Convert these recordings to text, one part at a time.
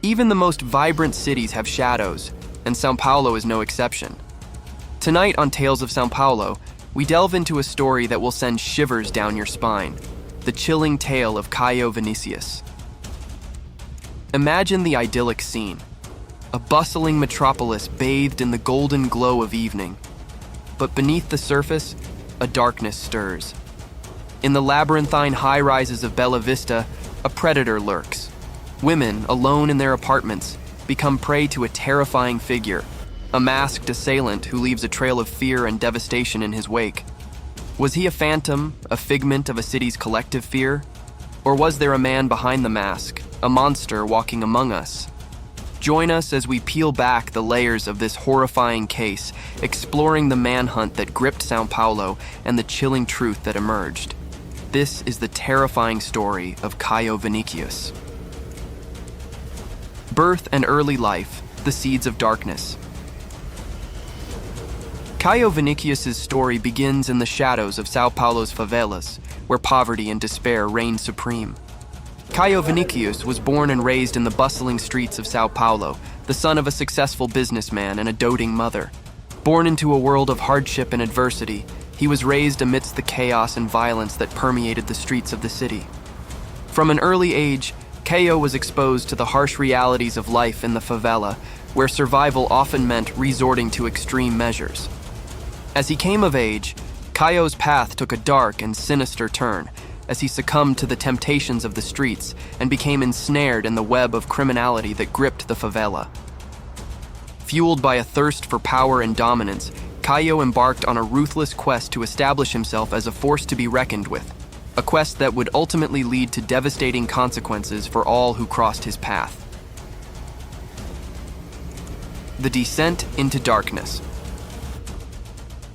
Even the most vibrant cities have shadows, and São Paulo is no exception. Tonight on Tales of São Paulo, we delve into a story that will send shivers down your spine, the chilling tale of Caio Vinicius. Imagine the idyllic scene, a bustling metropolis bathed in the golden glow of evening. But beneath the surface, a darkness stirs. In the labyrinthine high-rises of Bela Vista, a predator lurks. Women, alone in their apartments, become prey to a terrifying figure, a masked assailant who leaves a trail of fear and devastation in his wake. Was he a phantom, a figment of a city's collective fear? Or was there a man behind the mask, a monster walking among us? Join us as we peel back the layers of this horrifying case, exploring the manhunt that gripped São Paulo and the chilling truth that emerged. This is the terrifying story of Caio Vinicius. Birth and early life, the seeds of darkness. Caio Vinicius' story begins in the shadows of São Paulo's favelas, where poverty and despair reign supreme. Caio Vinicius was born and raised in the bustling streets of São Paulo, the son of a successful businessman and a doting mother. Born into a world of hardship and adversity, he was raised amidst the chaos and violence that permeated the streets of the city. From an early age, Caio was exposed to the harsh realities of life in the favela, where survival often meant resorting to extreme measures. As he came of age, Caio's path took a dark and sinister turn, as he succumbed to the temptations of the streets and became ensnared in the web of criminality that gripped the favela. Fueled by a thirst for power and dominance, Caio embarked on a ruthless quest to establish himself as a force to be reckoned with, a quest that would ultimately lead to devastating consequences for all who crossed his path. The descent into darkness.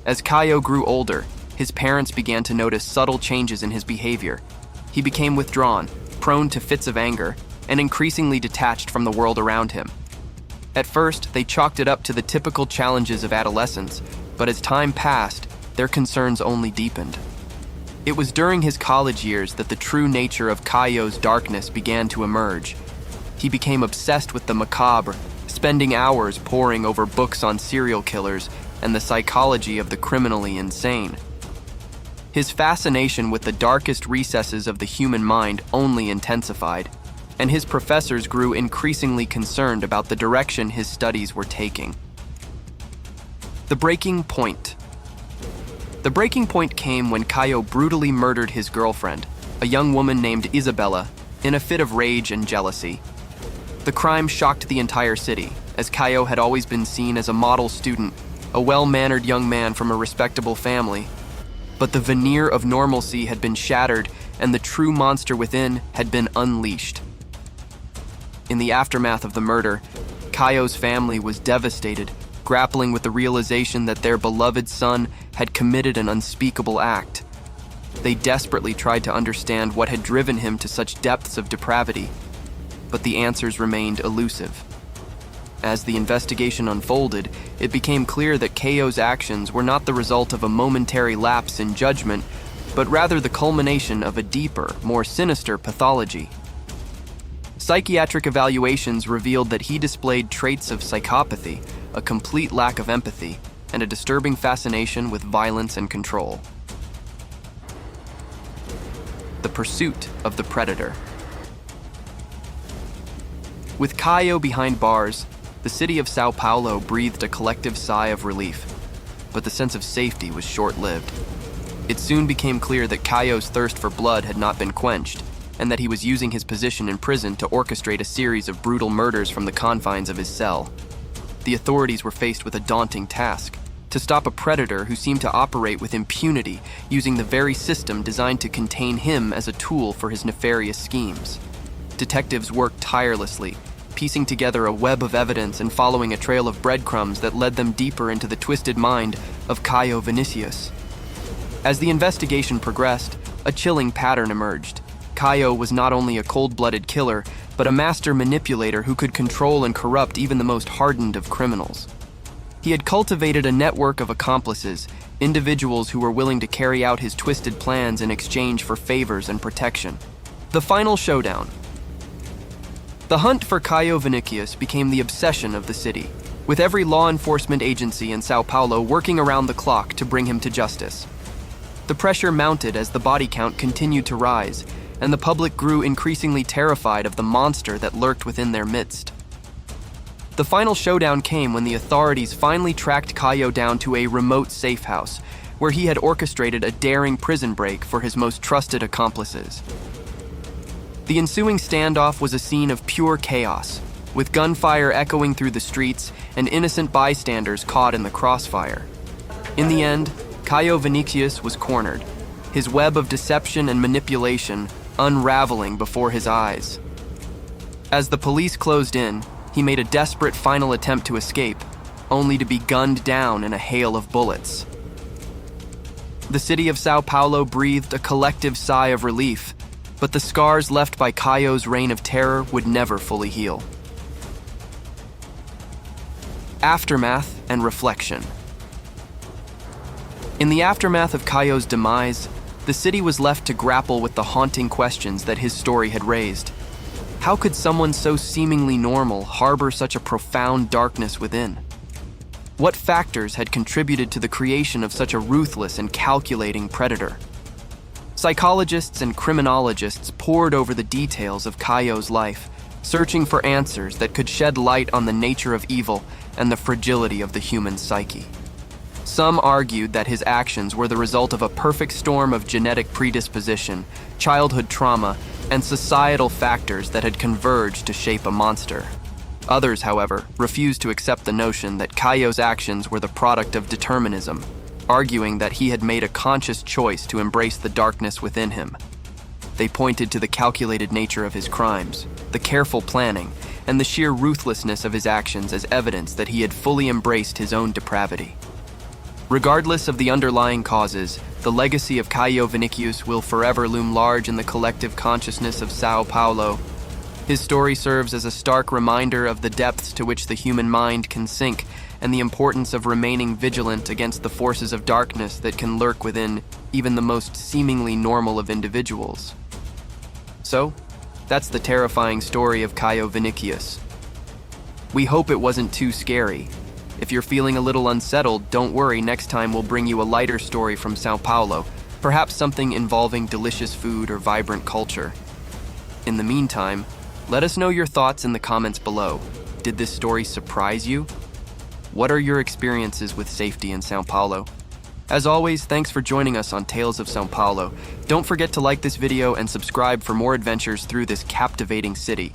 As Caio grew older, his parents began to notice subtle changes in his behavior. He became withdrawn, prone to fits of anger, and increasingly detached from the world around him. At first, they chalked it up to the typical challenges of adolescence, but as time passed, their concerns only deepened. It was during his college years that the true nature of Caio's darkness began to emerge. He became obsessed with the macabre, spending hours poring over books on serial killers and the psychology of the criminally insane. His fascination with the darkest recesses of the human mind only intensified, and his professors grew increasingly concerned about the direction his studies were taking. The breaking point. The breaking point came when Caio brutally murdered his girlfriend, a young woman named Isabella, in a fit of rage and jealousy. The crime shocked the entire city, as Caio had always been seen as a model student, a well-mannered young man from a respectable family. But the veneer of normalcy had been shattered, and the true monster within had been unleashed. In the aftermath of the murder, Caio's family was devastated, grappling with the realization that their beloved son had committed an unspeakable act. They desperately tried to understand what had driven him to such depths of depravity, but the answers remained elusive. As the investigation unfolded, it became clear that Caio's actions were not the result of a momentary lapse in judgment, but rather the culmination of a deeper, more sinister pathology. Psychiatric evaluations revealed that he displayed traits of psychopathy, a complete lack of empathy, and a disturbing fascination with violence and control. The pursuit of the predator. With Caio behind bars, the city of São Paulo breathed a collective sigh of relief, but the sense of safety was short-lived. It soon became clear that Caio's thirst for blood had not been quenched, and that he was using his position in prison to orchestrate a series of brutal murders from the confines of his cell. The authorities were faced with a daunting task: to stop a predator who seemed to operate with impunity, using the very system designed to contain him as a tool for his nefarious schemes. Detectives worked tirelessly, piecing together a web of evidence and following a trail of breadcrumbs that led them deeper into the twisted mind of Caio Vinicius. As the investigation progressed, a chilling pattern emerged. Caio was not only a cold-blooded killer, but a master manipulator who could control and corrupt even the most hardened of criminals. He had cultivated a network of accomplices, individuals who were willing to carry out his twisted plans in exchange for favors and protection. The final showdown. The hunt for Caio Vinicius became the obsession of the city, with every law enforcement agency in Sao Paulo working around the clock to bring him to justice. The pressure mounted as the body count continued to rise, and the public grew increasingly terrified of the monster that lurked within their midst. The final showdown came when the authorities finally tracked Caio down to a remote safe house, where he had orchestrated a daring prison break for his most trusted accomplices. The ensuing standoff was a scene of pure chaos, with gunfire echoing through the streets and innocent bystanders caught in the crossfire. In the end, Caio Vinicius was cornered, his web of deception and manipulation unraveling before his eyes. As the police closed in, he made a desperate final attempt to escape, only to be gunned down in a hail of bullets. The city of Sao Paulo breathed a collective sigh of relief, but the scars left by Caio's reign of terror would never fully heal. Aftermath and reflection. In the aftermath of Caio's demise, the city was left to grapple with the haunting questions that his story had raised. How could someone so seemingly normal harbor such a profound darkness within? What factors had contributed to the creation of such a ruthless and calculating predator? Psychologists and criminologists pored over the details of Caio's life, searching for answers that could shed light on the nature of evil and the fragility of the human psyche. Some argued that his actions were the result of a perfect storm of genetic predisposition, childhood trauma, and societal factors that had converged to shape a monster. Others, however, refused to accept the notion that Caio's actions were the product of determinism, arguing that he had made a conscious choice to embrace the darkness within him. They pointed to the calculated nature of his crimes, the careful planning, and the sheer ruthlessness of his actions as evidence that he had fully embraced his own depravity. Regardless of the underlying causes, the legacy of Caio Vinicius will forever loom large in the collective consciousness of Sao Paulo. His story serves as a stark reminder of the depths to which the human mind can sink and the importance of remaining vigilant against the forces of darkness that can lurk within even the most seemingly normal of individuals. So, that's the terrifying story of Caio Vinicius. We hope it wasn't too scary. If you're feeling a little unsettled, don't worry, next time we'll bring you a lighter story from Sao Paulo, perhaps something involving delicious food or vibrant culture. In the meantime, let us know your thoughts in the comments below. Did this story surprise you? What are your experiences with safety in Sao Paulo? As always, thanks for joining us on Tales of Sao Paulo. Don't forget to like this video and subscribe for more adventures through this captivating city.